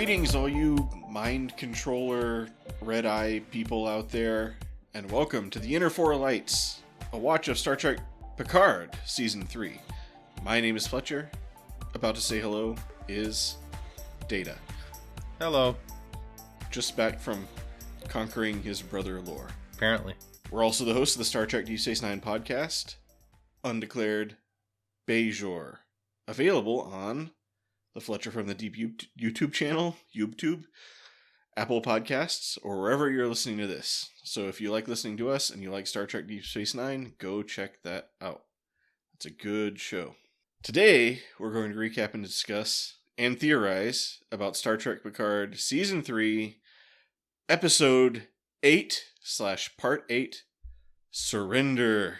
Greetings, all you mind controller red eye people out there, and welcome to the Inner Four Lights, a watch of Star Trek Picard Season 3. My name is Fletcher. About to say hello is Data. Hello. Just back from conquering his brother Lore. Apparently. We're also the hosts of the Star Trek Deep Space Nine podcast, Undeclared Bejor, available on the Fletcher from the Deep YouTube channel, YouTube, Apple Podcasts, or wherever you're listening to this. So if you like listening to us and you like Star Trek Deep Space Nine, go check that out. It's a good show. Today, we're going to recap and discuss and theorize about Star Trek Picard Season 3, Episode 8/Part 8, Surrender.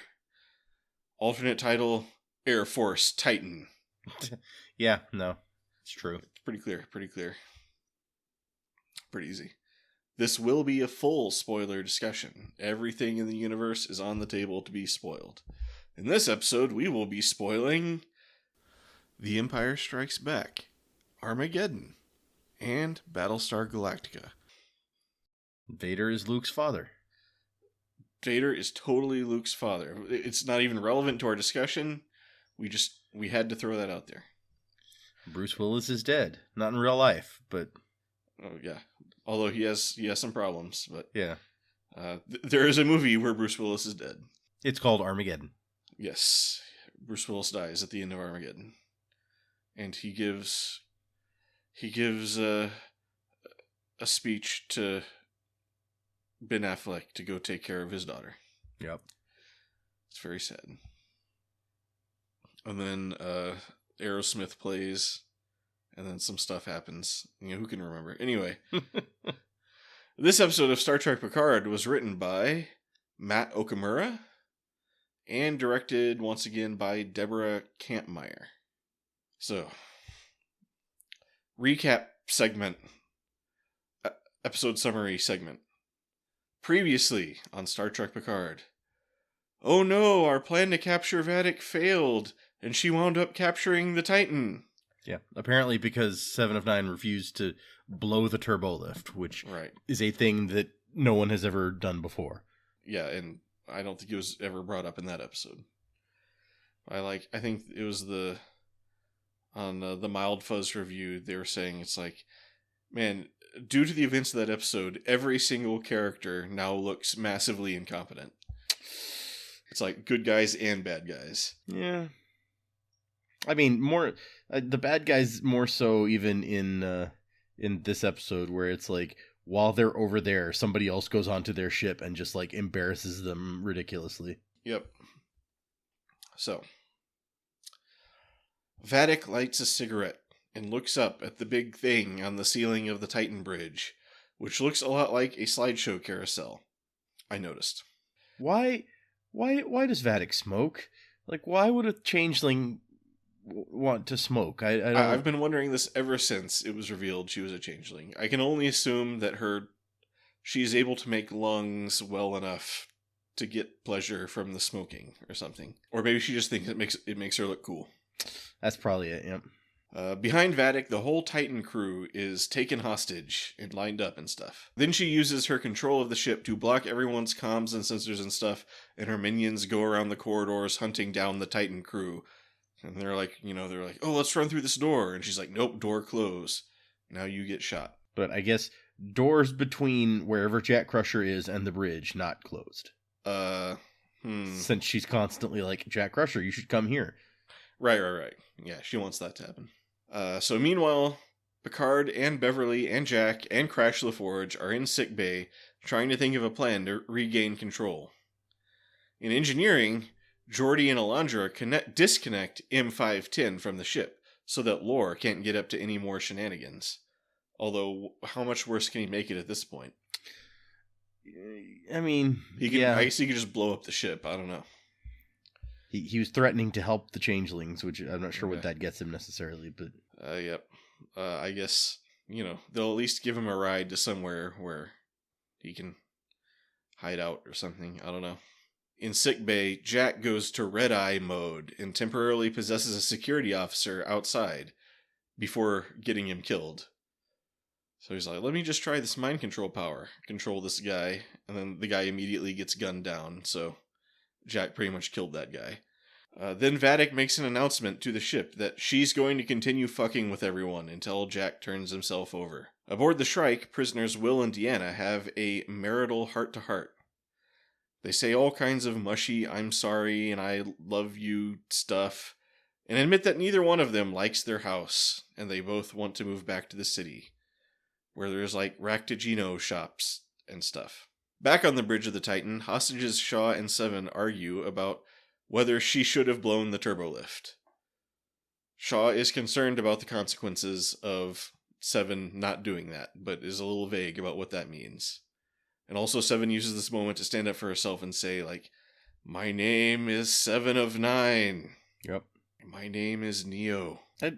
Alternate title, Air Force Titan. Yeah, no, it's true. It's pretty clear. Pretty easy. This will be a full spoiler discussion. Everything in the universe is on the table to be spoiled. In this episode, we will be spoiling The Empire Strikes Back, Armageddon, and Battlestar Galactica. Vader is Luke's father. Vader is totally Luke's father. It's not even relevant to our discussion. We had to throw that out there. Bruce Willis is dead. Not in real life, but... Oh, yeah. Although he has some problems, but... Yeah. There is a movie where Bruce Willis is dead. It's called Armageddon. Yes. Bruce Willis dies at the end of Armageddon. And he gives a speech to Ben Affleck to go take care of his daughter. Yep. It's very sad. And then Aerosmith plays, and then some stuff happens. You know, who can remember? Anyway, this episode of Star Trek Picard was written by Matt Okamura and directed once again by Deborah Kampmeyer. So, recap segment, episode summary segment. Previously on Star Trek Picard. Oh no, our plan to capture Werq failed, and she wound up capturing the Titan. Yeah, apparently because 7 of 9 refused to blow the turbo lift, which is a thing that no one has ever done before. Yeah, and I don't think it was ever brought up in that episode. I think it was on the Mild Fuzz review, they were saying it's like, man, due to the events of that episode, every single character now looks massively incompetent. It's like good guys and bad guys. Yeah. I mean, more the bad guys more so even in this episode where it's like while they're over there, somebody else goes onto their ship and just like embarrasses them ridiculously. Yep. So, Werq lights a cigarette and looks up at the big thing on the ceiling of the Titan Bridge, which looks a lot like a slideshow carousel. I noticed. Why does Werq smoke? Like, why would a changeling want to smoke? I've been wondering this ever since it was revealed she was a changeling. I can only assume that she's able to make lungs well enough to get pleasure from the smoking or something. Or maybe she just thinks it makes her look cool. That's probably it, yep. Behind Werq, the whole Titan crew is taken hostage and lined up and stuff. Then she uses her control of the ship to block everyone's comms and sensors and stuff, and her minions go around the corridors hunting down the Titan crew. And they're like, oh, let's run through this door. And she's like, nope, door close. Now you get shot. But I guess doors between wherever Jack Crusher is and the bridge, not closed. Since she's constantly like, Jack Crusher, you should come here. Right. Yeah, she wants that to happen. So meanwhile, Picard and Beverly and Jack and Crash LaForge are in sickbay trying to think of a plan to regain control. In engineering, Geordi and Alondra disconnect M510 from the ship so that Lore can't get up to any more shenanigans. Although, how much worse can he make it at this point? I mean, I guess he could just blow up the ship. I don't know. He was threatening to help the changelings, which I'm not sure what that gets him necessarily, but... Yep. I guess, they'll at least give him a ride to somewhere where he can hide out or something. I don't know. In sickbay, Jack goes to red eye mode and temporarily possesses a security officer outside before getting him killed. So he's like, let me just try this mind control power. Control this guy. And then the guy immediately gets gunned down. So Jack pretty much killed that guy. Then Vatic makes an announcement to the ship that she's going to continue fucking with everyone until Jack turns himself over. Aboard the Shrike, prisoners Will and Deanna have a marital heart-to-heart. They say all kinds of mushy, I'm sorry and I love you stuff, and admit that neither one of them likes their house, and they both want to move back to the city, where there's like Ractigino shops and stuff. Back on the bridge of the Titan, hostages Shaw and Seven argue about whether she should have blown the turbolift. Shaw is concerned about the consequences of Seven not doing that, but is a little vague about what that means. And also Seven uses this moment to stand up for herself and say, like, my name is 7 of 9. Yep. My name is Neo. They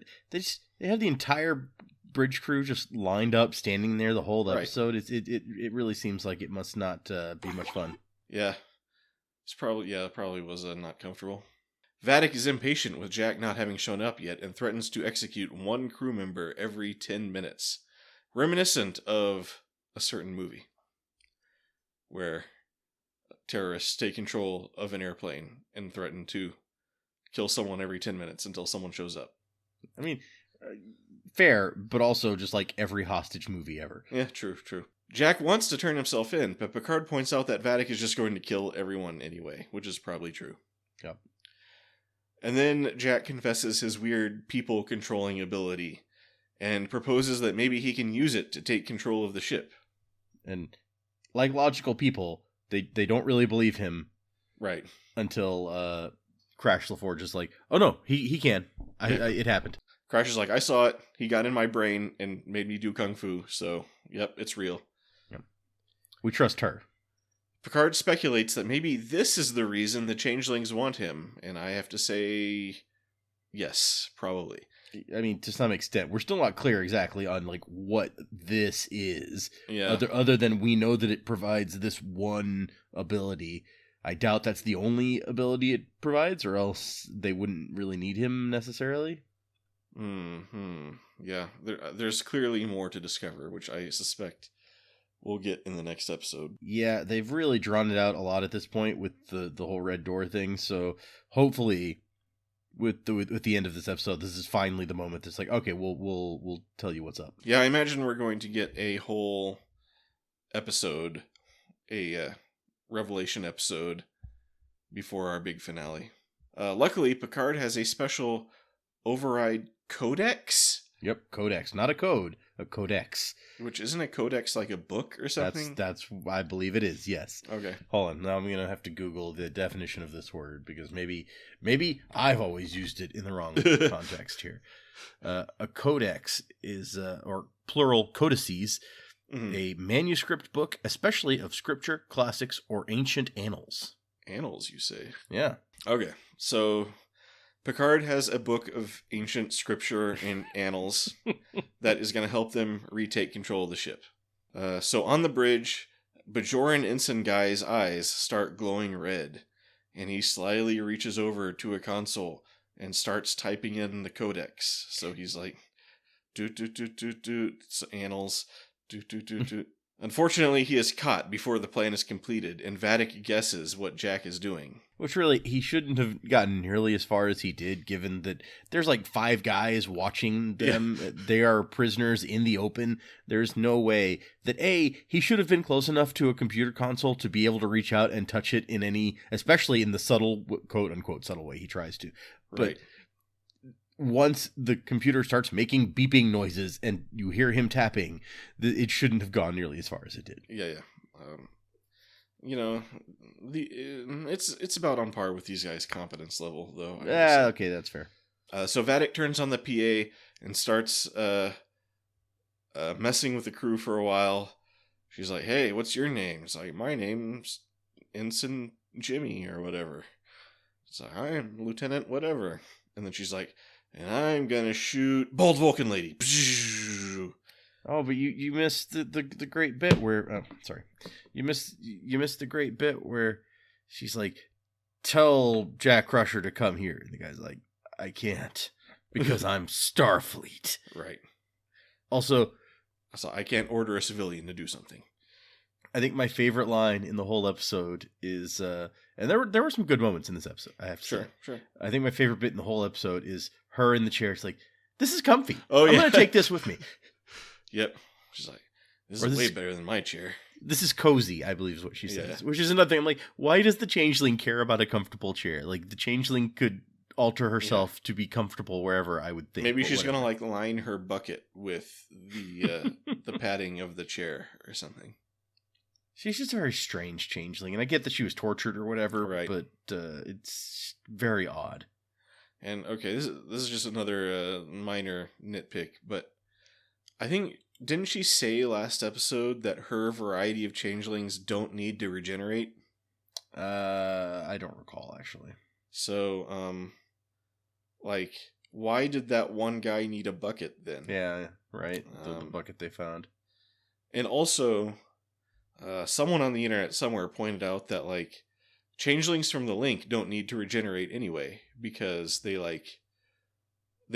have the entire bridge crew just lined up, standing there the whole episode. Right. It really seems like it must not be much fun. Yeah. It probably was not comfortable. Vatic is impatient with Jack not having shown up yet and threatens to execute one crew member every 10 minutes. Reminiscent of a certain movie where terrorists take control of an airplane and threaten to kill someone every 10 minutes until someone shows up. I mean, fair, but also just like every hostage movie ever. Yeah, true. Jack wants to turn himself in, but Picard points out that Vatic is just going to kill everyone anyway, which is probably true. Yep. And then Jack confesses his weird people-controlling ability and proposes that maybe he can use it to take control of the ship. And like logical people, they don't really believe him. Right. Until Crash LaForge is like, oh no, he can. It happened. Crash is like, I saw it. He got in my brain and made me do kung fu. So, yep, it's real. Yep. We trust her. Picard speculates that maybe this is the reason the changelings want him. And I have to say, yes, probably. I mean, to some extent, we're still not clear exactly on like what this is. Yeah. Other than we know that it provides this one ability. I doubt that's the only ability it provides, or else they wouldn't really need him necessarily. Yeah, there's clearly more to discover, which I suspect we'll get in the next episode. Yeah, they've really drawn it out a lot at this point with the whole red door thing. So hopefully, with the end of this episode, this is finally the moment that's like, okay, we'll tell you what's up. Yeah, I imagine we're going to get a whole episode, a Revelation episode, before our big finale. Luckily, Picard has a special override codex. Yep, codex, not a code, a codex. Which isn't a codex like a book or something? That's I believe it is. Yes. Okay. Hold on. Now I'm gonna have to Google the definition of this word because maybe I've always used it in the wrong context here. A codex is, or plural codices, a manuscript book, especially of scripture, classics, or ancient annals. Annals, you say? Yeah. Okay. So Picard has a book of ancient scripture and annals that is going to help them retake control of the ship. So on the bridge, Bajoran ensign guy's eyes start glowing red, and he slyly reaches over to a console and starts typing in the codex. So he's like, annals, Unfortunately, he is caught before the plan is completed, and Vatic guesses what Jack is doing. Which really, he shouldn't have gotten nearly as far as he did, given that there's like 5 guys watching them. Yeah. They are prisoners in the open. There's no way that, A, he should have been close enough to a computer console to be able to reach out and touch it in any, especially in the subtle, quote-unquote subtle way he tries to. Right. But once the computer starts making beeping noises and you hear him tapping, it shouldn't have gone nearly as far as it did. Yeah. It's about on par with these guys' competence level, though. Okay, that's fair. So Vatic turns on the PA and starts messing with the crew for a while. She's like, "Hey, what's your name?" It's like, "My name's Ensign Jimmy or whatever." It's like, "I'm Lieutenant whatever," and then she's like, "And I'm gonna shoot Bald Vulcan Lady." Oh, but you missed the great bit where, oh, sorry, you missed the great bit where she's like, "Tell Jack Crusher to come here," and the guy's like, "I can't because I'm Starfleet." Right. Also, So I can't order a civilian to do something. I think my favorite line in the whole episode is, and there were some good moments in this episode, I have to say. Sure. I think my favorite bit in the whole episode is her in the chair. It's like, this is comfy. Oh, I'm yeah. going to take this with me. Yep. She's like, this is way better than my chair. This is cozy, I believe is what she says. Yeah. Which is another thing. I'm like, why does the changeling care about a comfortable chair? Like, the changeling could alter herself to be comfortable wherever, I would think. Maybe she's going to like line her bucket with the the padding of the chair or something. She's just a very strange changeling, and I get that she was tortured or whatever, right. But it's very odd. And okay, this is just another minor nitpick, but I think, didn't she say last episode that her variety of changelings don't need to regenerate? I don't recall, actually. So, like, why did that one guy need a bucket then? Yeah, right. The bucket they found. And also, someone on the internet somewhere pointed out that, like, changelings from the Link don't need to regenerate anyway, because they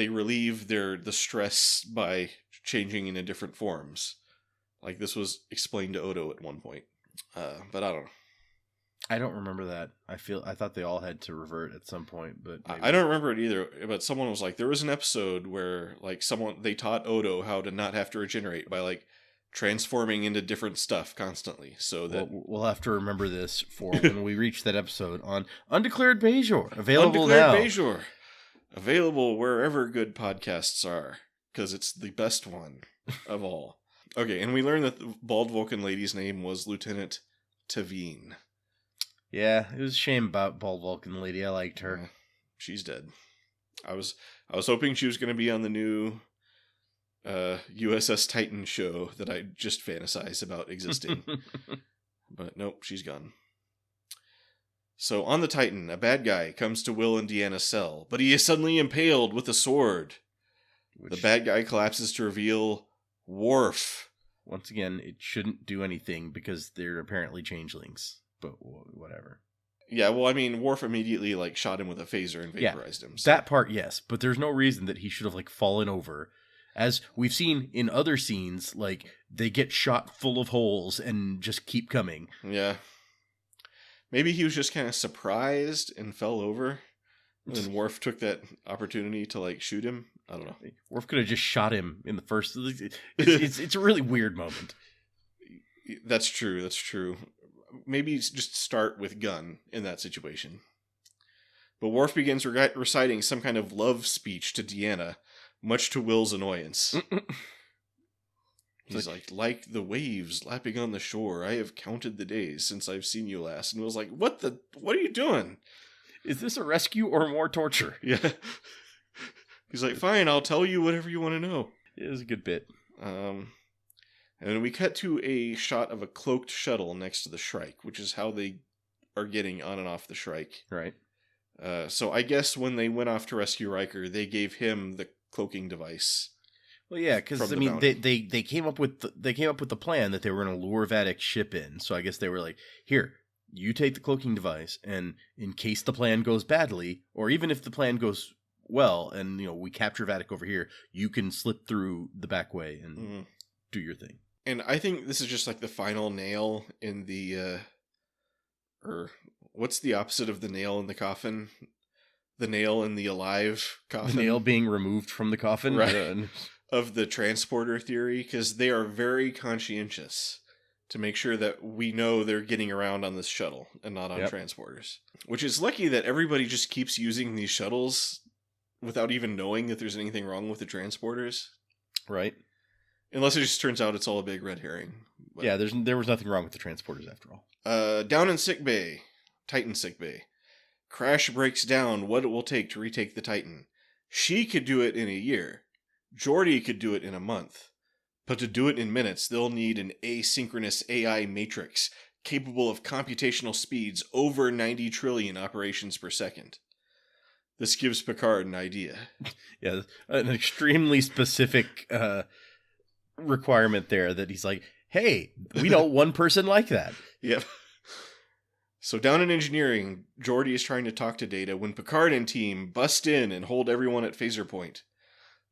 relieve the stress by changing into different forms. Like, this was explained to Odo at one point. But I don't know. I don't remember that. I thought they all had to revert at some point, but maybe. I don't remember it either. But someone was like, there was an episode where, like, they taught Odo how to not have to regenerate by, like, transforming into different stuff constantly, so that we'll have to remember this for when we reach that episode on Undeclared Bajor, available now. Bajor, available wherever good podcasts are, because it's the best one of all. Okay, and we learned that the bald Vulcan lady's name was Lieutenant Tavine. Yeah, it was a shame about bald Vulcan lady. I liked her. She's dead. I was hoping she was going to be on the new USS Titan show that I just fantasize about existing. But nope, she's gone. So on the Titan, a bad guy comes to Will and Deanna's cell, but he is suddenly impaled with a sword. The bad guy collapses to reveal Worf. Once again, it shouldn't do anything because they're apparently changelings, but whatever. Yeah, well, I mean, Worf immediately, like, shot him with a phaser and vaporized him. So. That part, yes, but there's no reason that he should have, like, fallen over. As we've seen in other scenes, like, they get shot full of holes and just keep coming. Yeah. Maybe he was just kind of surprised and fell over. And then Worf took that opportunity to, like, shoot him. I don't know. Worf could have just shot him in the first... It's a really weird moment. That's true. Maybe just start with gun in that situation. But Worf begins reciting some kind of love speech to Deanna, much to Will's annoyance. He's like the waves lapping on the shore, I have counted the days since I've seen you last. And Will's like, what are you doing? Is this a rescue or more torture? Yeah. He's like, fine, I'll tell you whatever you want to know. It was a good bit. And then we cut to a shot of a cloaked shuttle next to the Shrike, which is how they are getting on and off the Shrike. Right. So I guess when they went off to rescue Riker, they gave him the cloaking device. Well, yeah, because I mean, they came up with the plan that they were going to lure Vadic's ship in. So I guess they were like, here, you take the cloaking device, and in case the plan goes badly, or even if the plan goes well, and we capture Vatic over here, you can slip through the back way and do your thing. And I think this is just like the final nail in the, or what's the opposite of the nail in the coffin? The nail in the alive coffin. The nail being removed from the coffin? Right. Of the transporter theory, because they are very conscientious to make sure that we know they're getting around on this shuttle and not on transporters. Which is lucky that everybody just keeps using these shuttles without even knowing that there's anything wrong with the transporters. Right. Unless it just turns out it's all a big red herring. But, yeah, there was nothing wrong with the transporters after all. Down in sickbay, Titan sickbay, Crash breaks down what it will take to retake the Titan. She could do it in a year. Geordi could do it in a month. But to do it in minutes, they'll need an asynchronous AI matrix capable of computational speeds over 90 trillion operations per second. This gives Picard an idea. Yeah, an extremely specific requirement there that he's like, hey, we know one person like that. Yep. So down in engineering, Geordi is trying to talk to Data when Picard and team bust in and hold everyone at phaser point.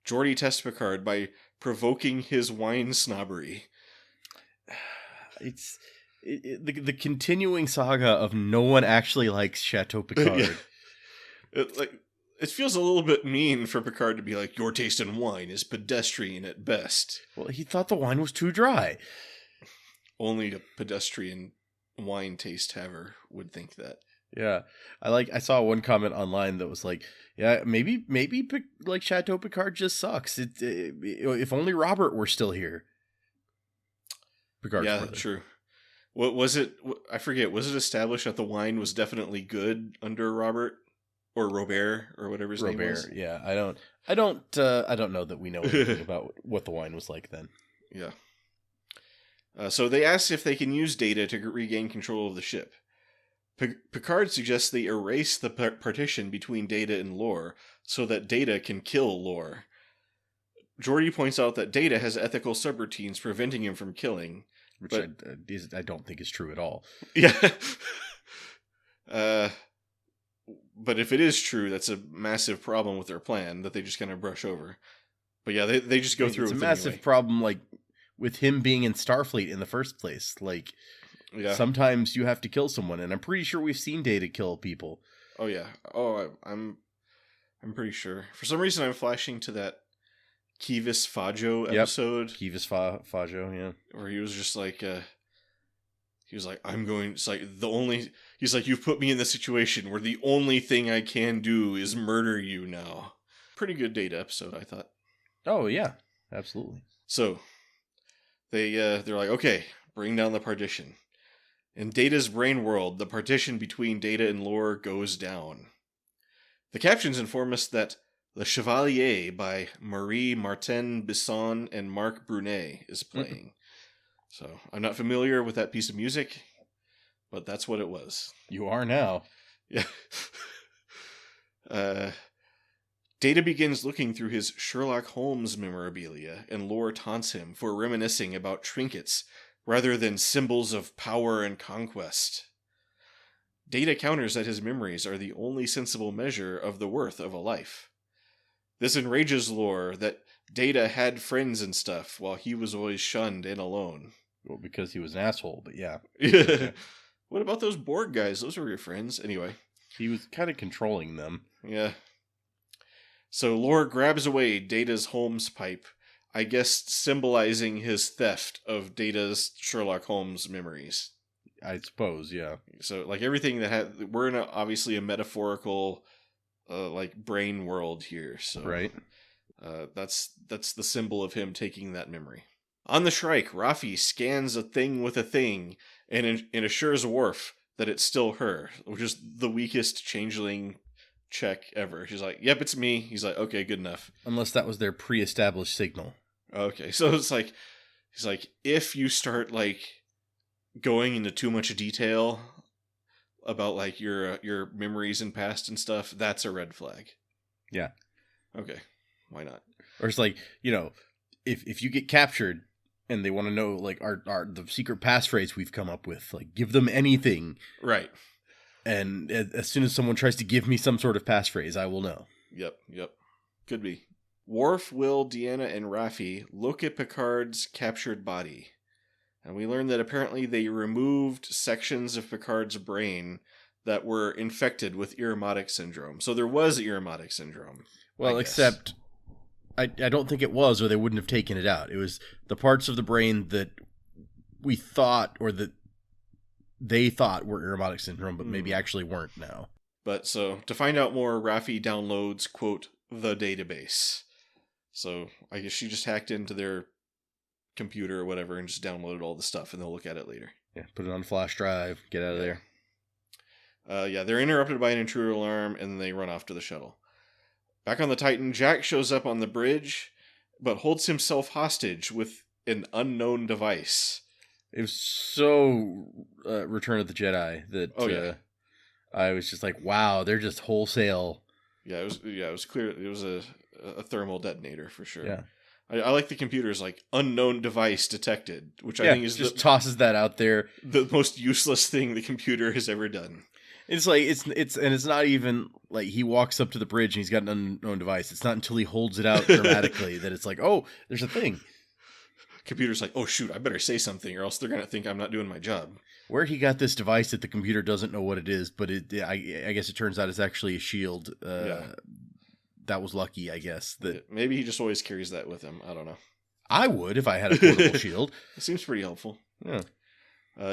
Geordi tests Picard by provoking his wine snobbery. It's the continuing saga of no one actually likes Chateau Picard. It feels a little bit mean for Picard to be like, your taste in wine is pedestrian at best. Well, he thought the wine was too dry. Only a pedestrian wine taste haver would think that. Yeah, I saw one comment online that was like, yeah, maybe like Chateau Picard just sucks. If only Robert were still here. Picard's brother. True. What was it? I forget. Was it established that the wine was definitely good under Robert or Robert or whatever his name was? Yeah, I don't know that we know anything about what the wine was like then. Yeah. So they ask if they can use Data to regain control of the ship. Picard suggests they erase the partition between Data and Lore so that Data can kill Lore. Geordi points out that Data has ethical subroutines preventing him from killing. Which I don't think is true at all. Yeah. But if it is true, that's a massive problem with their plan that they just kind of brush over. But yeah, they just go through with it. It's a massive problem, like, with him being in Starfleet in the first place. Like, sometimes you have to kill someone, and I'm pretty sure we've seen Data kill people. Oh, yeah. Oh, I'm pretty sure. For some reason, I'm flashing to that Kivas Fajo episode. Kivas Fajo, yeah. Where he was just like, he was like, it's like, he's like, you've put me in the situation where the only thing I can do is murder you now. Pretty good Data episode, I thought. Oh, yeah. Absolutely. So, they're like, okay, bring down the partition. In Data's brain world, the partition between Data and Lore goes down. The captions inform us that Le Chevalier by Marie Martin Bisson and Marc Brunet is playing. So, I'm not familiar with that piece of music, but that's what it was. You are now. Yeah. Data begins looking through his Sherlock Holmes memorabilia, and Lore taunts him for reminiscing about trinkets rather than symbols of power and conquest. Data counters that his memories are the only sensible measure of the worth of a life. This enrages Lore that Data had friends and stuff while he was always shunned and alone. Well, because he was an asshole, but yeah. What about those Borg guys? Those were your friends. Anyway. He was kind of controlling them. Yeah. So Lore grabs away Data's Holmes pipe, I guess symbolizing his theft of Data's Sherlock Holmes memories. I suppose, yeah. So, like, everything that we're in obviously a metaphorical, like, brain world here. So, right. That's the symbol of him taking that memory. On the Shrike, Raffi scans a thing with a thing and assures Worf that it's still her, which is the weakest changeling check ever. She's like, yep, it's me. He's like, okay, good enough. Unless that was their pre-established signal. Okay, so it's like, he's like, if you start, like, going into too much detail about, like, your memories and past and stuff, that's a red flag. Yeah. Okay, why not? Or it's like, if you get captured and they want to know, like, the secret passphrase we've come up with, like, give them anything. Right. And as soon as someone tries to give me some sort of passphrase, I will know. Yep. Could be. Worf, Will, Deanna, and Raffi look at Picard's captured body. And we learn that apparently they removed sections of Picard's brain that were infected with Irumodic syndrome. So there was Irumodic syndrome. Well, except I don't think it was, or they wouldn't have taken it out. It was the parts of the brain that we thought, or that they thought were Irumodic syndrome, but maybe actually weren't now. But so, to find out more, Raffi downloads, quote, the database. So, I guess she just hacked into their computer or whatever and just downloaded all the stuff, and they'll look at it later. Yeah, put it on a flash drive, get out of there. They're interrupted by an intruder alarm, and they run off to the shuttle. Back on the Titan, Jack shows up on the bridge, but holds himself hostage with an unknown device. It was so Return of the Jedi that I was just like, wow, they're just wholesale. Yeah, it was clear. It was a thermal detonator for sure. Yeah. I like the computer's like unknown device detected, which I think is just tosses that out there. The most useless thing the computer has ever done. It's like it's not even like he walks up to the bridge and he's got an unknown device. It's not until he holds it out dramatically that it's like, oh, there's a thing. Computer's like, oh shoot, I better say something or else they're gonna think I'm not doing my job. Where he got this device that the computer doesn't know what it is, but I guess it turns out it's actually a shield. That was lucky, I guess. That maybe he just always carries that with him. I don't know. I would if I had a portable shield. It seems pretty helpful. Yeah.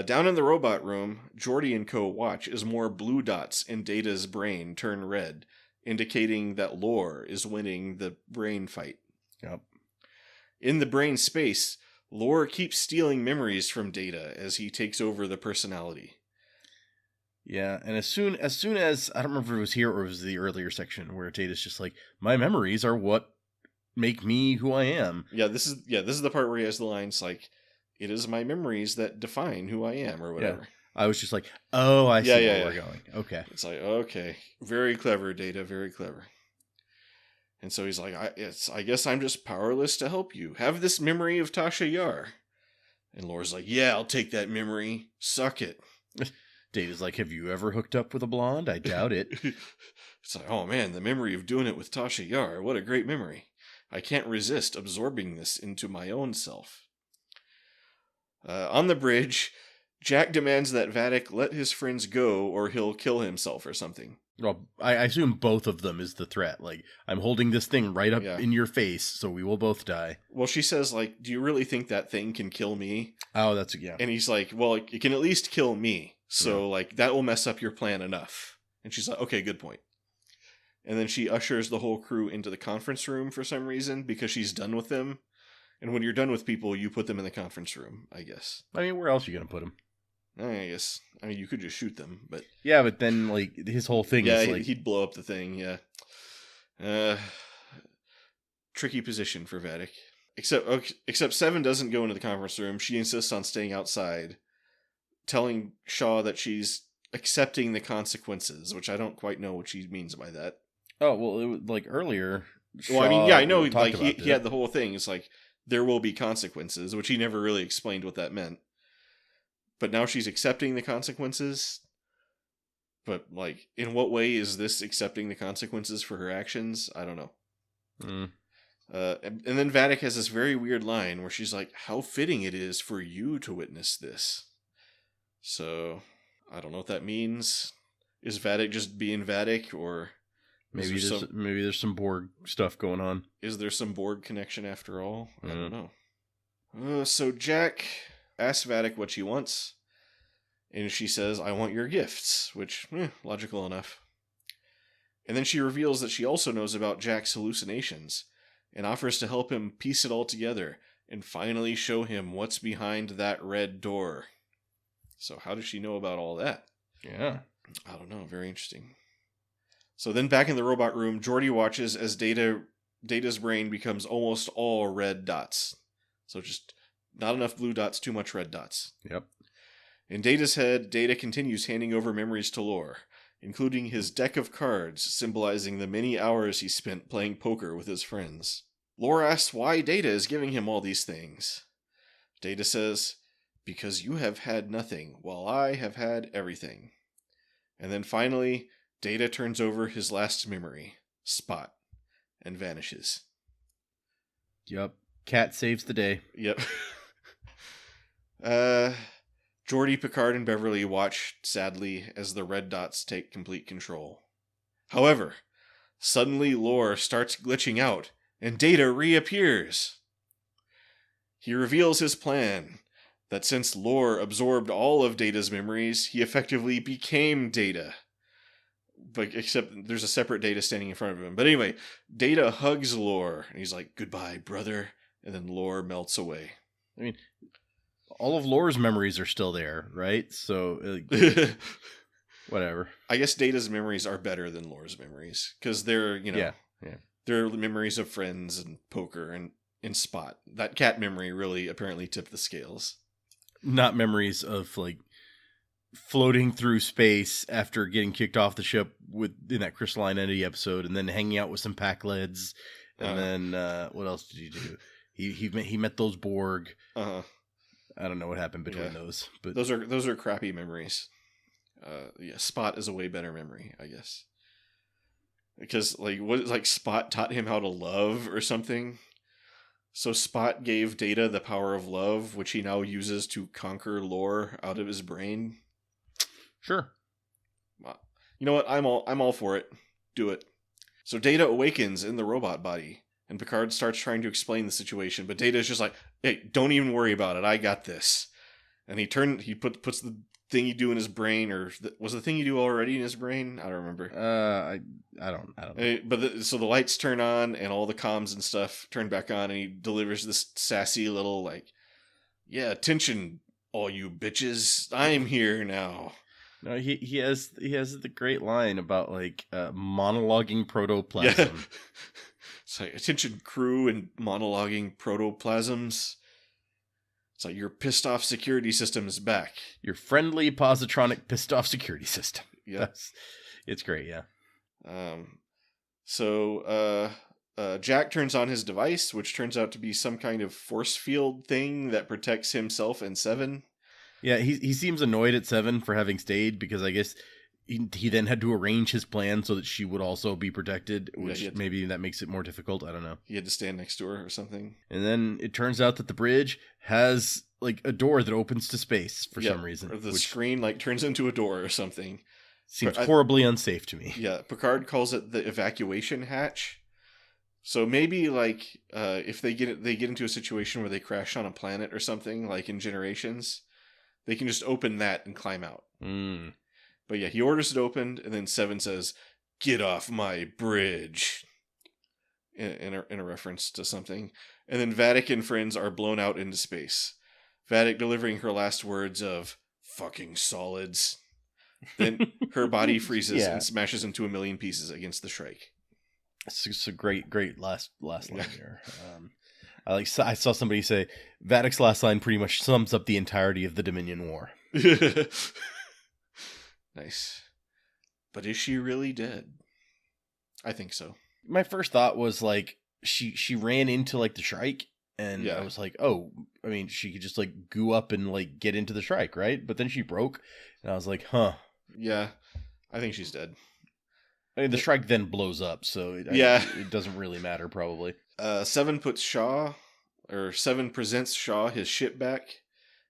Down in the robot room, Geordi and co. watch as more blue dots in Data's brain turn red, indicating that Lore is winning the brain fight. Yep. In the brain space, Lore keeps stealing memories from Data as he takes over the personality. Yeah, and as soon as I don't remember if it was here or it was the earlier section where Data's just like, my memories are what make me who I am. This is the part where he has the lines like, it is my memories that define who I am, or whatever. Yeah. I was just like, oh, I see where we're going. Okay. It's like, okay. Very clever, Data, very clever. And so he's like, I guess I'm just powerless to help you. Have this memory of Tasha Yar. And Lore's like, yeah, I'll take that memory. Suck it. Data's like, have you ever hooked up with a blonde? I doubt it. It's like, oh man, the memory of doing it with Tasha Yar. What a great memory. I can't resist absorbing this into my own self. On the bridge, Jack demands that Vatic let his friends go or he'll kill himself or something. Well, I assume both of them is the threat. Like, I'm holding this thing right up in your face, so we will both die. Well, she says, like, do you really think that thing can kill me? Oh, that's, yeah. And he's like, well, it can at least kill me. So, like, that will mess up your plan enough. And she's like, okay, good point. And then she ushers the whole crew into the conference room for some reason because she's done with them. And when you're done with people, you put them in the conference room, I guess. I mean, where else are you going to put them? I guess. I mean, you could just shoot them, but... Yeah, but then, like, his whole thing is, like... he'd blow up the thing, yeah. Tricky position for Vatic. Except Seven doesn't go into the conference room. She insists on staying outside, telling Shaw that she's accepting the consequences, which I don't quite know what she means by that. Oh, well, it was, like, earlier... Well, I mean, yeah, I know, like, he had the whole thing. It's like, there will be consequences, which he never really explained what that meant. But now she's accepting the consequences. But, like, in what way is this accepting the consequences for her actions? I don't know. And then Vatic has this very weird line where she's like, how fitting it is for you to witness this. So, I don't know what that means. Is Vatic just being Vatic, or... Maybe there's some Borg stuff going on. Is there some Borg connection after all? I don't know. So Jack asks Vatic what she wants, and she says, I want your gifts, which, logical enough. And then she reveals that she also knows about Jack's hallucinations, and offers to help him piece it all together, and finally show him what's behind that red door. So how does she know about all that? Yeah. I don't know, very interesting. So then back in the robot room, Geordi watches as Data's brain becomes almost all red dots. So just not enough blue dots, too much red dots. Yep. In Data's head, Data continues handing over memories to Lore, including his deck of cards symbolizing the many hours he spent playing poker with his friends. Lore asks why Data is giving him all these things. Data says, because you have had nothing, while I have had everything. And then finally... Data turns over his last memory, Spot, and vanishes. Yep. Cat saves the day. Yep. Geordi, Picard, and Beverly watch sadly as the red dots take complete control. However, suddenly Lore starts glitching out, and Data reappears. He reveals his plan, that since Lore absorbed all of Data's memories, he effectively became Data. But except there's a separate Data standing in front of him. But anyway, Data hugs Lore, and he's like, goodbye, brother. And then Lore melts away. I mean, all of Lore's memories are still there, right? So, whatever. I guess Data's memories are better than Lore's memories. Because they're, they're memories of friends and poker and in Spot. That cat memory really apparently tipped the scales. Not memories of, like, floating through space after getting kicked off the ship in that Crystalline Entity episode, and then hanging out with some Pacleds, and then what else did he do? He met those Borg. I don't know what happened between those, but those are crappy memories. Yeah, Spot is a way better memory, I guess. Because, Spot taught him how to love or something? So Spot gave Data the power of love, which he now uses to conquer lore out of his brain. Sure. You know what? I'm all for it. Do it. So Data awakens in the robot body, and Picard starts trying to explain the situation, but Data is just like, "Hey, don't even worry about it. I got this." And he puts the thing you do in his brain, or was the thing you do already in his brain? I don't remember. I don't know. So the lights turn on, and all the comms and stuff turn back on, and he delivers this sassy little "Yeah, attention, all you bitches. I'm here now." No, he has the great line about monologuing protoplasm. Yeah. It's like, "Attention, crew," and monologuing protoplasms. It's like, "Your pissed off security system is back. Your friendly positronic pissed off security system." Yeah. It's great, yeah. So Jack turns on his device, which turns out to be some kind of force field thing that protects himself and Seven. Yeah, he seems annoyed at Seven for having stayed, because I guess he then had to arrange his plan so that she would also be protected, which maybe that makes it more difficult. I don't know. He had to stand next to her or something. And then it turns out that the bridge has a door that opens to space for some reason. Or the screen turns into a door or something. Seems horribly unsafe to me. Yeah, Picard calls it the evacuation hatch. So maybe if they get into a situation where they crash on a planet or something, like in Generations, they can just open that and climb out. But yeah, he orders it opened, and then Seven says, "Get off my bridge," in a reference to something. And then Vadic and friends are blown out into space. Vadic delivering her last words of "fucking solids." Then her body freezes and smashes into 1,000,000 pieces against the Shrike. It's a great last line here. I saw somebody say Vadic's last line pretty much sums up the entirety of the Dominion War. Nice. But is she really dead? I think so. My first thought was she ran into the Shrike, and I was like, oh, I mean, she could just goo up and get into the Shrike, right? But then she broke, and I was like, huh. Yeah, I think she's dead. I mean, the Shrike then blows up, so it doesn't really matter, probably. Seven presents Shaw his ship back,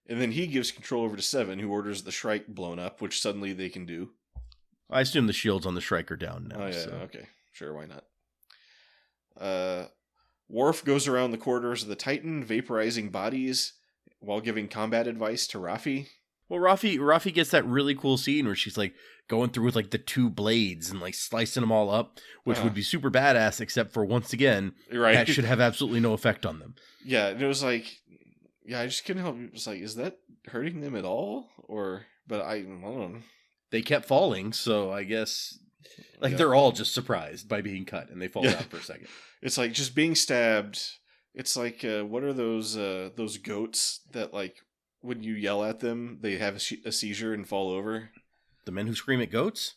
and then he gives control over to Seven, who orders the Shrike blown up, which suddenly they can do. I assume the shields on the Shrike are down now. Oh, yeah, okay. Sure, why not? Worf goes around the corridors of the Titan, vaporizing bodies, while giving combat advice to Raffi. Well, Raffi gets that really cool scene where she's going through with the two blades and slicing them all up, which would be super badass, except for, once again, that should have absolutely no effect on them. Yeah, and it was I just couldn't help. It was is that hurting them at all? But I don't know. They kept falling, so I guess they're all just surprised by being cut, and they fall down for a second. It's just being stabbed. It's what are those goats that when you yell at them, they have a seizure and fall over? The Men Who Scream at Goats?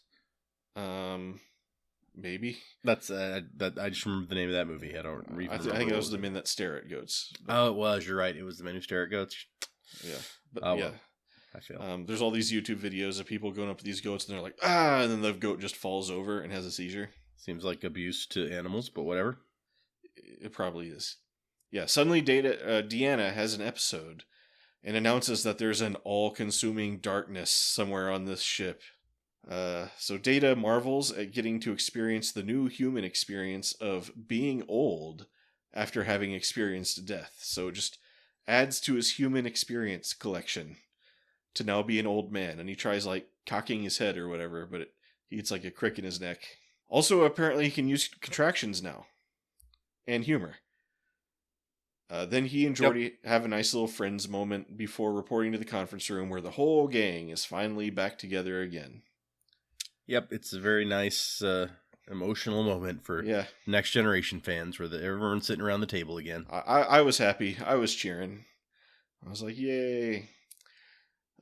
Maybe. That's I just remember the name of that movie. I don't remember. I think it was The Men That Stare at Goats. Oh, it was. You're right. It was The Men Who Stare at Goats. Yeah. But well, I feel. There's all these YouTube videos of people going up to these goats, and they're like, "Ah!" and then the goat just falls over and has a seizure. Seems like abuse to animals, but whatever. It probably is. Yeah. Suddenly, Deanna has an episode and announces that there's an all-consuming darkness somewhere on this ship. So Data marvels at getting to experience the new human experience of being old after having experienced death. So it just adds to his human experience collection to now be an old man. And he tries cocking his head or whatever, but he gets a crick in his neck. Also, apparently he can use contractions now. And humor. Then he and Geordi have a nice little friends moment before reporting to the conference room where the whole gang is finally back together again. Yep, it's a very nice emotional moment for Next Generation fans where everyone's sitting around the table again. I was happy. I was cheering. I was like, yay.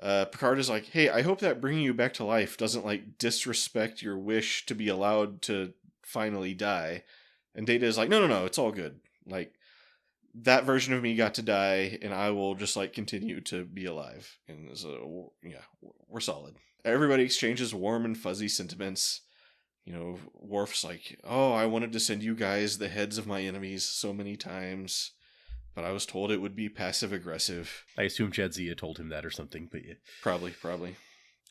Picard is like, hey, I hope that bringing you back to life doesn't disrespect your wish to be allowed to finally die. And Data is like, no, it's all good. That version of me got to die, and I will just continue to be alive. And so, yeah, we're solid. everybody exchanges warm and fuzzy sentiments. You know, Worf's like, oh, I wanted to send you guys the heads of my enemies so many times, but I was told it would be passive-aggressive. I assume Jadzia told him that or something, but yeah. Probably.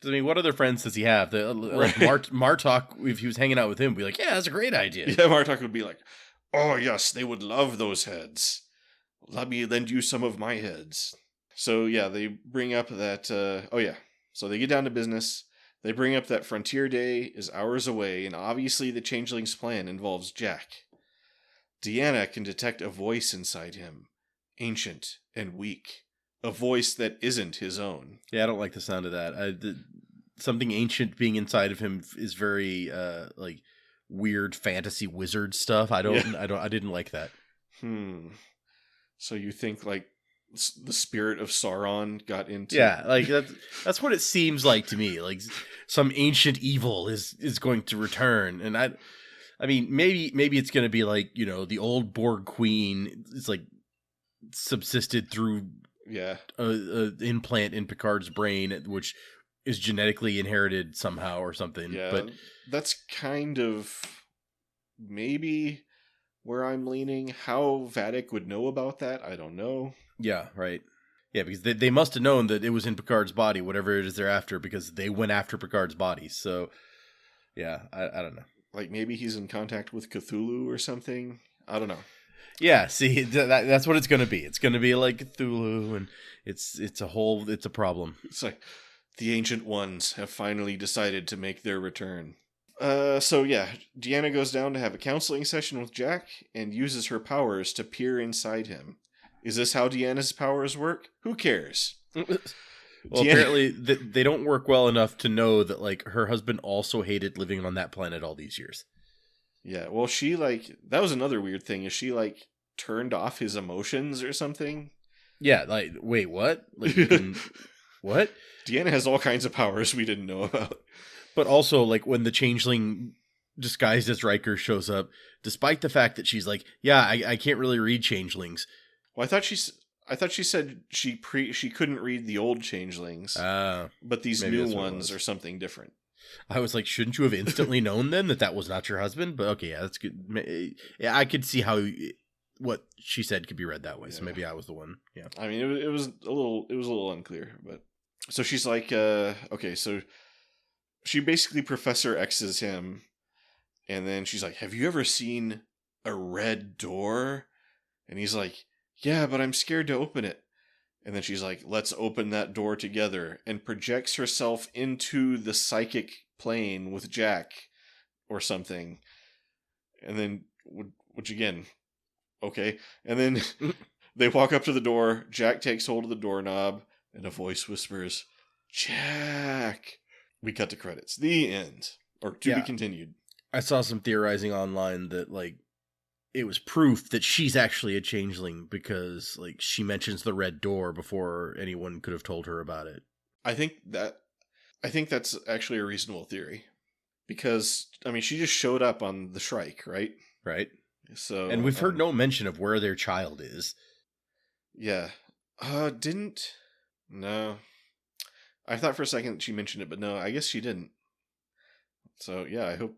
I mean, what other friends does he have? Like Martok, if he was hanging out with him, would be like, yeah, that's a great idea. Yeah, Martok would be like, oh, yes, they would love those heads. Let me lend you some of my heads. So, yeah, they bring up that, so they get down to business. They bring up that Frontier Day is hours away, and obviously the Changeling's plan involves Jack. Deanna can detect a voice inside him, ancient and weak. A voice that isn't his own. Yeah, I don't like the sound of that. Something ancient being inside of him is very like weird fantasy wizard stuff. I didn't like that. So you think like the spirit of Sauron got into? Yeah, like that's what it seems like to me. Like some ancient evil is going to return, and I mean maybe it's going to be like, you know, the old Borg Queen is like subsisted through a implant in Picard's brain, which is genetically inherited somehow or something. Yeah, but that's kind of maybe where I'm leaning. How Vadic would know about that, I don't know. Yeah, right. Yeah, because they must have known that it was in Picard's body, whatever it is they're after, because they went after Picard's body. So, yeah, I don't know. Like maybe he's in contact with Cthulhu or something. I don't know. Yeah, see, that's what it's going to be. It's going to be like Cthulhu, and it's a problem. It's like the Ancient Ones have finally decided to make their return. So yeah, Deanna goes down to have a counseling session with Jack and uses her powers to peer inside him. Is this how Deanna's powers work? Who cares? Well, apparently they don't work well enough to know that like her husband also hated living on that planet all these years. Yeah, well, she like that was another weird thing. Is she like turned off his emotions or something? Yeah, like wait, what? Like what? Deanna has all kinds of powers we didn't know about. But also, like when the changeling disguised as Riker shows up, despite the fact that she's like, yeah, I can't really read changelings. Well, I thought she said she couldn't read the old changelings, but these new ones are something different. I was like, shouldn't you have instantly known then that was not your husband? But okay, yeah, that's good. Yeah, I could see how what she said could be read that way. Yeah. So maybe I was the one. Yeah, I mean, it was a little unclear, but so she's like, okay, so she basically Professor X's him, and then she's like, have you ever seen a red door? And he's like, yeah, but I'm scared to open it. And then she's like, let's open that door together, and projects herself into the psychic plane with Jack or something. And then, which again, okay. And then they walk up to the door. Jack takes hold of the doorknob, and a voice whispers, Jack. We cut to credits. The end. Or to be continued. I saw some theorizing online that, like, it was proof that she's actually a changeling because, like, she mentions the red door before anyone could have told her about it. I think that's actually a reasonable theory. Because, I mean, she just showed up on the Shrike, right? Right. So, and we've heard no mention of where their child is. Yeah. No. I thought for a second she mentioned it, but no, I guess she didn't. So, yeah, I hope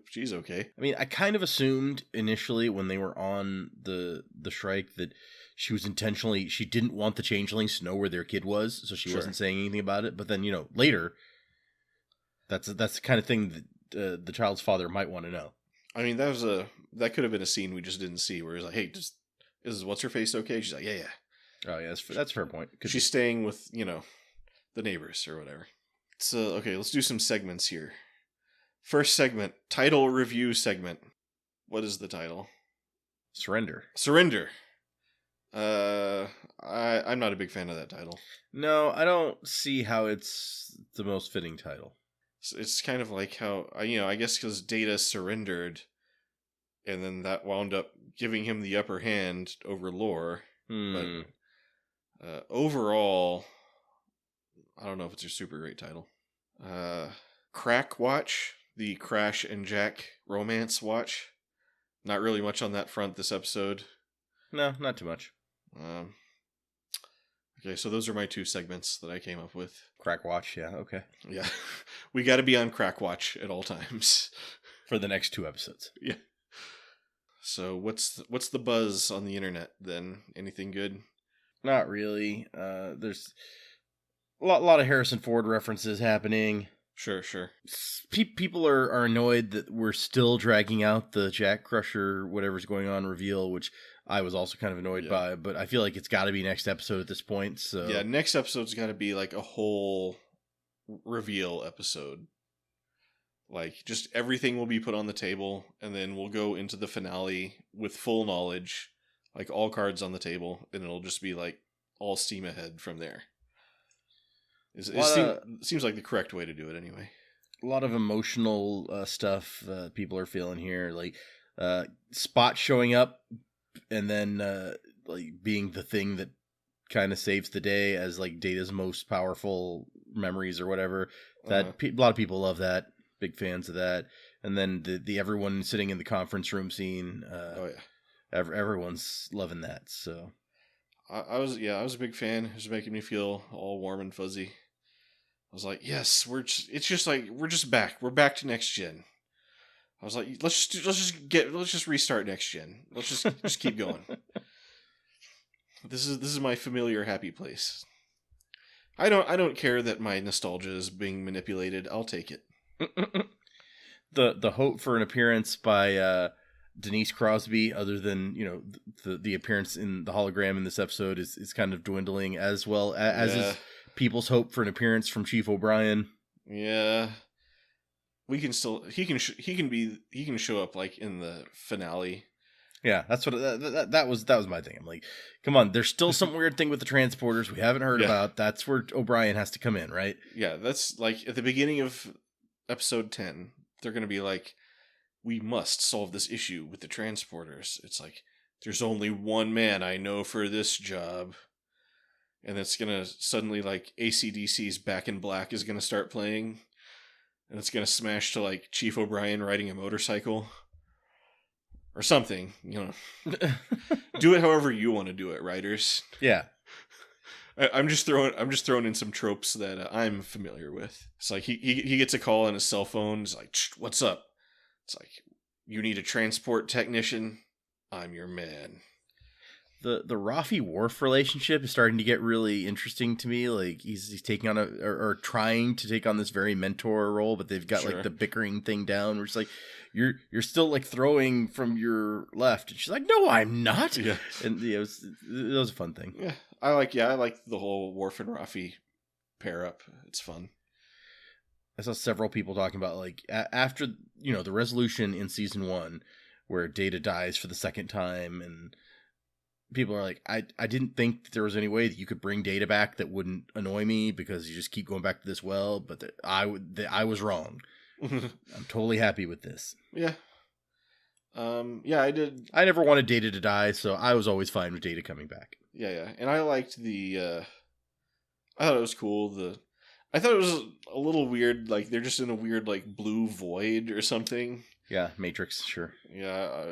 she's okay. I mean, I kind of assumed initially when they were on the Shrike that she didn't want the changelings to know where their kid was, so she wasn't saying anything about it. But then, you know, later, that's the kind of thing that the child's father might want to know. I mean, that could have been a scene we just didn't see, where he's like, hey, is what's her face okay? She's like, yeah. Oh, yeah, that's a fair point. She's staying with, you know, the neighbors or whatever. So, okay, let's do some segments here. First segment, title review segment. What is the title? Surrender. I'm not a big fan of that title. No, I don't see how it's the most fitting title. It's kind of like how, I guess because Data surrendered, and then that wound up giving him the upper hand over Lore. But overall, I don't know if it's a super great title. Crack Watch, the Crash and Jack romance watch. Not really much on that front this episode. No, not too much. Okay, so those are my 2 segments that I came up with. Crack Watch, yeah, okay. Yeah. We got to be on Crack Watch at all times. For the next 2 episodes. Yeah. So what's the buzz on the internet then? Anything good? Not really. There's a lot of Harrison Ford references happening. Sure. People are annoyed that we're still dragging out the Jack Crusher, whatever's going on reveal, which I was also kind of annoyed by, but I feel like it's got to be next episode at this point. So yeah, next episode's got to be like a whole reveal episode. Like, just everything will be put on the table, and then we'll go into the finale with full knowledge, like all cards on the table, and it'll just be like all steam ahead from there. Seems like the correct way to do it anyway. A lot of emotional stuff people are feeling here, like Spot showing up and then like being the thing that kind of saves the day as like Data's most powerful memories or whatever. That a lot of people love that. Big fans of that. And then the everyone sitting in the conference room scene. Everyone's loving that. So I was a big fan. It was making me feel all warm and fuzzy. I was like, yes, we're just back. We're back to next gen. I was like, let's just restart next gen. Let's just keep going. This is my familiar happy place. I don't care that my nostalgia is being manipulated. I'll take it. The hope for an appearance by Denise Crosby, other than the appearance in the hologram in this episode, is kind of dwindling, as well as is people's hope for an appearance from Chief O'Brien. Yeah, we can still he can show up like in the finale. Yeah, that's what that was my thing. I'm like, come on, there's still some weird thing with the transporters we haven't heard about. That's where O'Brien has to come in, right? Yeah, that's like at the beginning of episode 10, they're going to be like, we must solve this issue with the transporters. It's like, there's only one man I know for this job. And it's going to suddenly, like, AC/DC's Back in Black is going to start playing. And it's going to smash to, like, Chief O'Brien riding a motorcycle. Or something, Do it however you want to do it, writers. Yeah. I'm just throwing in some tropes that I'm familiar with. It's like he gets a call on his cell phone. It's like, what's up? It's like, you need a transport technician? I'm your man. The Rafi Worf relationship is starting to get really interesting to me. Like he's taking on or trying to take on this very mentor role, but they've got like the bickering thing down. Where it's like, you're still like throwing from your left, and she's like, no, I'm not. Yeah, and it was a fun thing. Yeah, I like the whole Worf and Rafi pair up. It's fun. I saw several people talking about like after the resolution in season 1 where Data dies for the second time, and people are like, I didn't think that there was any way that you could bring Data back that wouldn't annoy me because you just keep going back to this well, but I was wrong. I'm totally happy with this. Yeah. Yeah, I did. I never wanted Data to die, so I was always fine with Data coming back. Yeah. And I liked I thought it was cool. I thought it was a little weird, like they're just in a weird like blue void or something. Yeah, Matrix, sure. Yeah,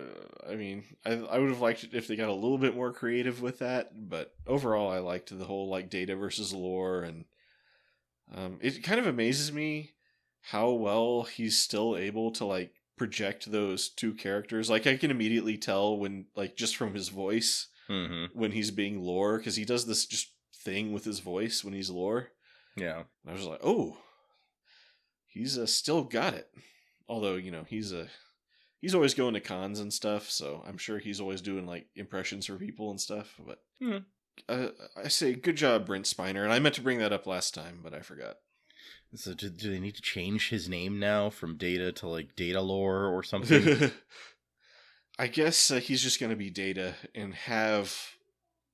I mean, I would have liked it if they got a little bit more creative with that, but overall I liked the whole like Data versus lore, and it kind of amazes me how well he's still able to like project those two characters. Like I can immediately tell when, like, just from his voice, when he's being lore, because he does this just thing with his voice when he's lore. Yeah, and I was like, oh, he's still got it. Although he's always going to cons and stuff, so I'm sure he's always doing like impressions for people and stuff. But I say good job, Brent Spiner, and I meant to bring that up last time, but I forgot. So do they need to change his name now from Data to like Data Lore or something? I guess he's just going to be Data and have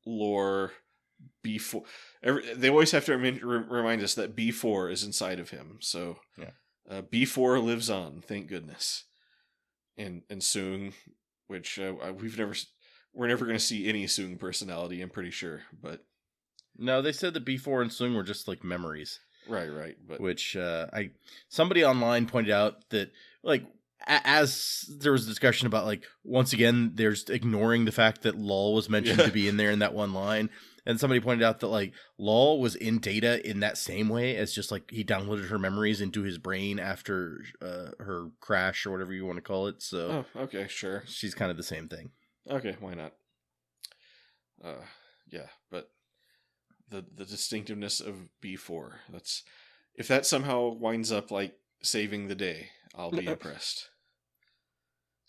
lore B4. They always have to remind us that B4 is inside of him. So yeah. B4 lives on, thank goodness. And Soong, which we're never going to see any Soong personality, I'm pretty sure. But no, they said that B4 and Soong were just like memories. Right. But which somebody online pointed out that like as there was a discussion about, like, once again, there's ignoring the fact that Lol was mentioned to be in there in that one line. And somebody pointed out that, like, Lol was in Data in that same way as just, like, he downloaded her memories into his brain after her crash or whatever you want to call it. So, oh, okay, sure. She's kind of the same thing. Okay, why not? Yeah, but the distinctiveness of B4, if that somehow winds up, like, saving the day, I'll be impressed.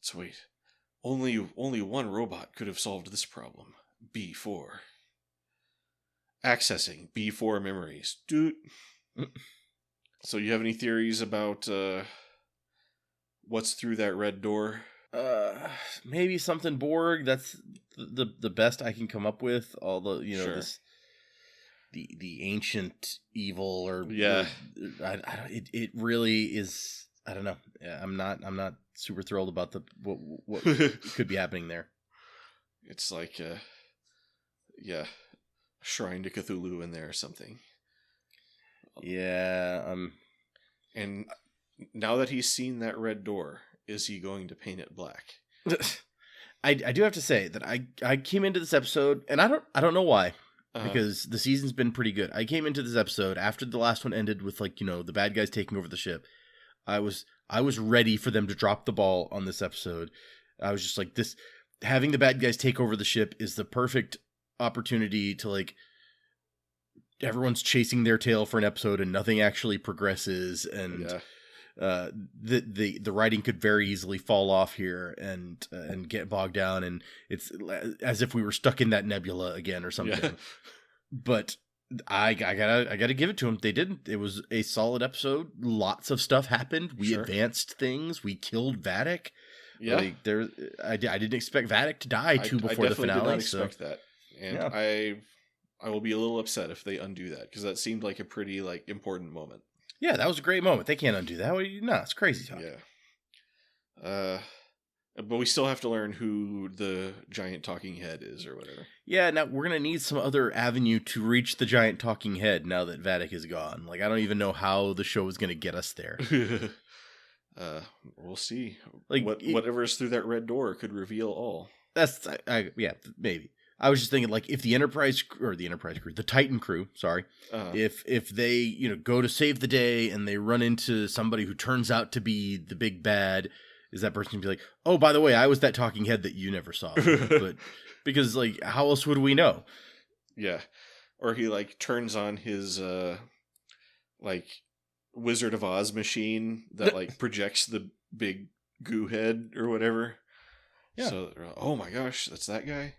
Sweet. Only one robot could have solved this problem. B4. Accessing B4 memories. Dude. So you have any theories about what's through that red door? Maybe something Borg. That's the best I can come up with. Although, Sure. this the ancient evil, or it really is. I don't know. I'm not super thrilled about what could be happening there. It's like Shrine to Cthulhu in there or something. Yeah. And now that he's seen that red door, is he going to paint it black? I do have to say that I came into this episode, and I don't know why, because the season's been pretty good. I came into this episode after the last one ended with, like, the bad guys taking over the ship. I was ready for them to drop the ball on this episode. I was just like, this having the bad guys take over the ship is the perfect opportunity to, like, everyone's chasing their tail for an episode and nothing actually progresses, and the writing could very easily fall off here and get bogged down, and it's as if we were stuck in that nebula again or something. Yeah. But I gotta give it to them. They didn't. It was a solid episode. Lots of stuff happened. We advanced things. We killed Werq. Yeah, like, I didn't expect Werq to die before the finale. I definitely did not expect that, and I will be a little upset if they undo that, because that seemed like a pretty, like, important moment. Yeah, that was a great moment. They can't undo that. No, it's crazy talk. Yeah. But we still have to learn who the giant talking head is or whatever. Yeah, now we're going to need some other avenue to reach the giant talking head now that Werq is gone. Like, I don't even know how the show is going to get us there. We'll see. Like, whatever's through that red door could reveal all. Yeah, maybe. I was just thinking, like, if the Enterprise crew, the Titan crew, if they, go to save the day and they run into somebody who turns out to be the big bad, is that person going to be like, oh, by the way, I was that talking head that you never saw? But because, like, how else would we know? Yeah. Or he, like, turns on his, like, Wizard of Oz machine that, like, projects the big goo head or whatever. Yeah. So, oh my gosh, that's that guy?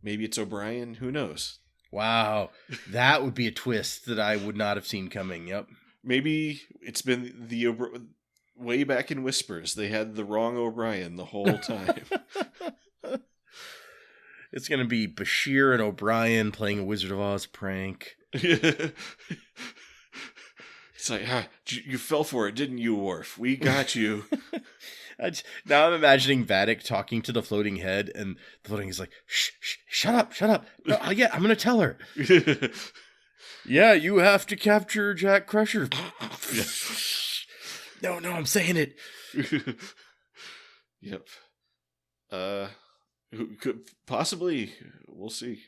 Maybe it's O'Brien. Who knows? Wow. That would be a twist that I would not have seen coming. Yep. Maybe it's been way back in Whispers. They had the wrong O'Brien the whole time. It's going to be Bashir and O'Brien playing a Wizard of Oz prank. It's like, you fell for it, didn't you, Worf? We got you. Now I'm imagining Werq talking to the floating head, and the floating is like, shut up. No, I'm going to tell her. Yeah, you have to capture Jack Crusher. No, I'm saying it. Yep. Who could possibly? We'll see.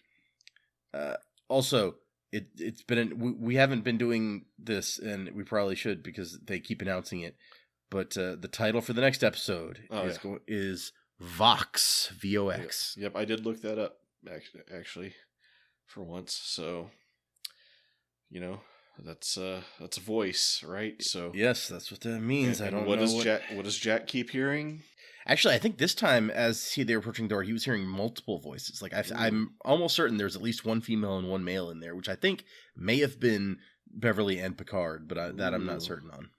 Also, it's been we haven't been doing this, and we probably should because they keep announcing it. But the title for the next episode is Vox, VOX. Yep, I did look that up actually for once. So, that's a voice, right? So yes, that's what that means. I don't know what does Jack keep hearing? Actually, I think this time, as they were approaching the door, he was hearing multiple voices. Like, I'm almost certain there's at least one female and one male in there, which I think may have been Beverly and Picard, but that I'm not certain on.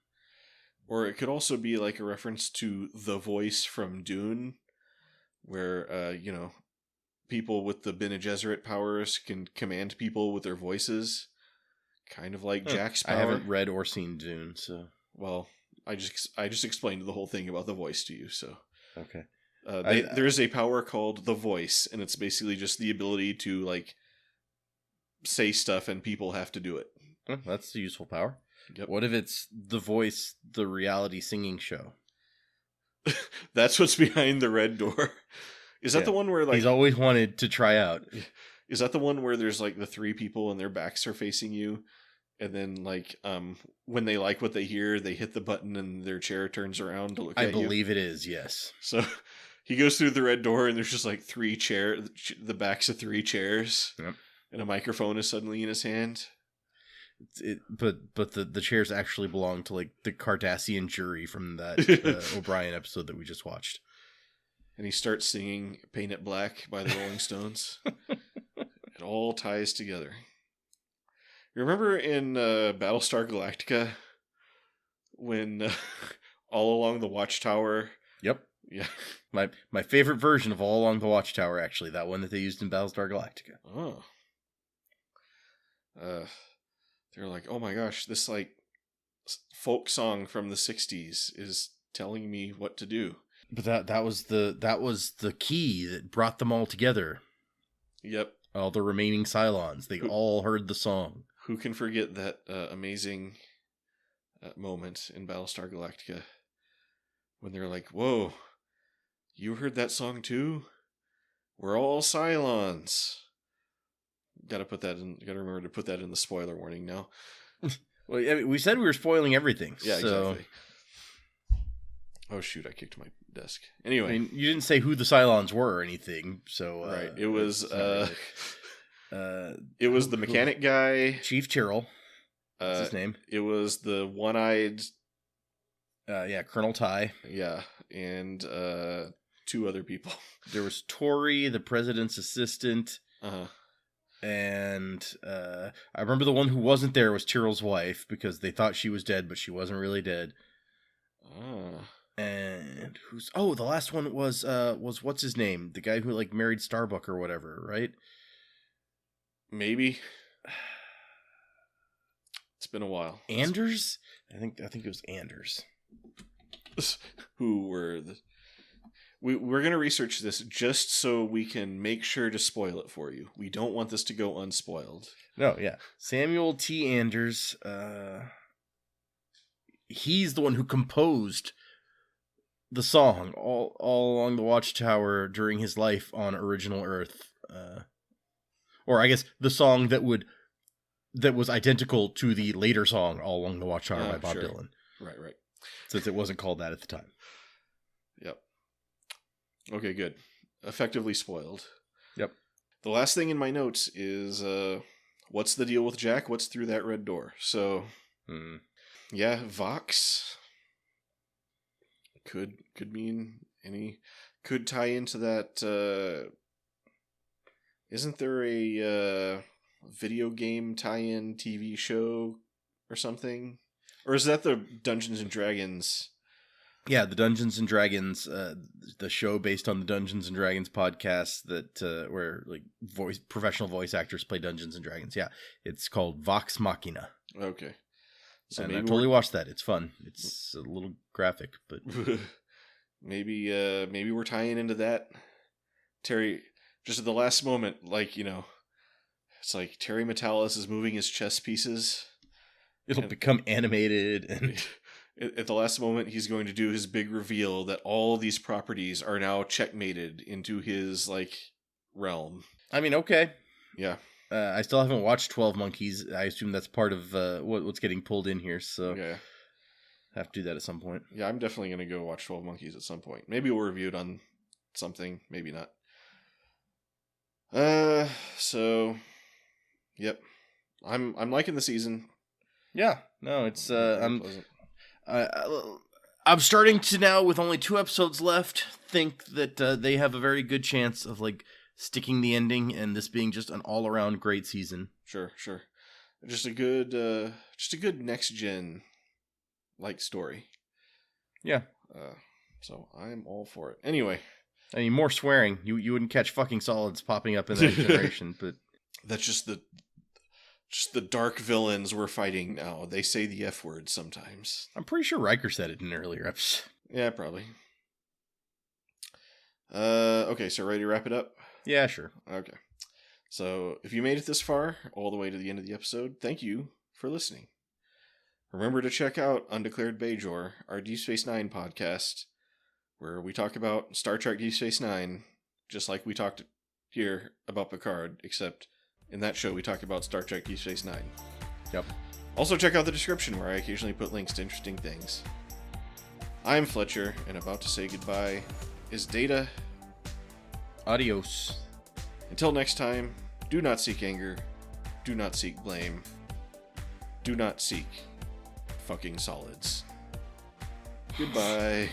Or it could also be like a reference to the voice from Dune, where, people with the Bene Gesserit powers can command people with their voices, kind of like Jack's power. I haven't read or seen Dune, so... Well, I just explained the whole thing about the voice to you, so... Okay. There's a power called the voice, and it's basically just the ability to, like, say stuff and people have to do it. That's a useful power. Yep. What if it's The Voice, the reality singing show? That's what's behind the red door. Is that the one where, like... He's always wanted to try out. Is that the one where there's, like, the three people and their backs are facing you? And then, like, when they like what they hear, they hit the button and their chair turns around to look at you? I believe it is, yes. So he goes through the red door and there's just, like, the backs of 3 chairs. Yep. And a microphone is suddenly in his hand. But the chairs actually belong to, like, the Cardassian jury from that O'Brien episode that we just watched. And he starts singing Paint It Black by the Rolling Stones. It all ties together. You remember in Battlestar Galactica when All Along the Watchtower? Yep. Yeah. My favorite version of All Along the Watchtower, actually. That one that they used in Battlestar Galactica. Oh. They're like, oh my gosh, this, like, folk song from the 60s is telling me what to do. But that was the key that brought them all together. Yep. All the remaining Cylons. They all heard the song. Who can forget that amazing moment in Battlestar Galactica when they're like, whoa, you heard that song too? We're all Cylons. Gotta remember to put that in the spoiler warning now. Well, I mean, we said we were spoiling everything. Yeah, so... exactly. Oh shoot, I kicked my desk. Anyway. I mean, you didn't say who the Cylons were or anything, so... right, it was... it was the mechanic guy. Chief Tyrrell. What's his name? It was the one-eyed... Colonel Ty. Yeah, and 2 other people. There was Tori, the president's assistant. Uh-huh. And I remember the one who wasn't there was Tyrrell's wife, because they thought she was dead, but she wasn't really dead. Oh. And the last one was what's his name? The guy who, like, married Starbuck or whatever, right? Maybe. It's been a while. Anders? I think it was Anders. Who were the... We're going to research this just so we can make sure to spoil it for you. We don't want this to go unspoiled. No, yeah. Samuel T. Anders, he's the one who composed the song all along the Watchtower during his life on Original Earth. Or I guess the song that was identical to the later song All Along the Watchtower by Bob Dylan. Right. Since it wasn't called that at the time. Yep. Okay, good. Effectively spoiled. Yep. The last thing in my notes is, what's the deal with Jack? What's through that red door? So, yeah, Vox could mean could tie into that, isn't there a video game tie-in TV show or something? Or is that the Dungeons and Dragons? Yeah, the Dungeons and Dragons, the show based on the Dungeons and Dragons podcast that where, like, professional voice actors play Dungeons and Dragons. Yeah, it's called Vox Machina. Okay, so and I totally watched that. It's fun. It's a little graphic, but maybe we're tying into that. Terry, just at the last moment, like, it's like Terry Metalis is moving his chess pieces. It'll become animated and. At the last moment, he's going to do his big reveal that all these properties are now checkmated into his, like, realm. I mean, okay. Yeah. I still haven't watched 12 Monkeys. I assume that's part of what's getting pulled in here, so yeah. Have to do that at some point. Yeah, I'm definitely going to go watch 12 Monkeys at some point. Maybe we'll review it on something, maybe not. So, yep. I'm liking the season. Yeah, no, it's I'm starting to now, with only 2 episodes left, think that they have a very good chance of, like, sticking the ending and this being just an all-around great season. Sure. Just a good next gen like story. Yeah. So I'm all for it. Anyway, I mean, more swearing. You wouldn't catch fucking solids popping up in that generation, but that's just the dark villains we're fighting now. They say the F word sometimes. I'm pretty sure Riker said it in an earlier episode. Yeah, probably. Okay, so ready to wrap it up? Yeah, sure. Okay. So, if you made it this far, all the way to the end of the episode, thank you for listening. Remember to check out Undeclared Bajor, our Deep Space Nine podcast, where we talk about Star Trek Deep Space Nine, just like we talked here about Picard, except in that show we talk about Star Trek Deep Space Nine. Yep. Also check out the description where I occasionally put links to interesting things. I'm Fletcher, and about to say goodbye is Data. Adios. Until next time, do not seek anger, do not seek blame, do not seek fucking solids. Goodbye.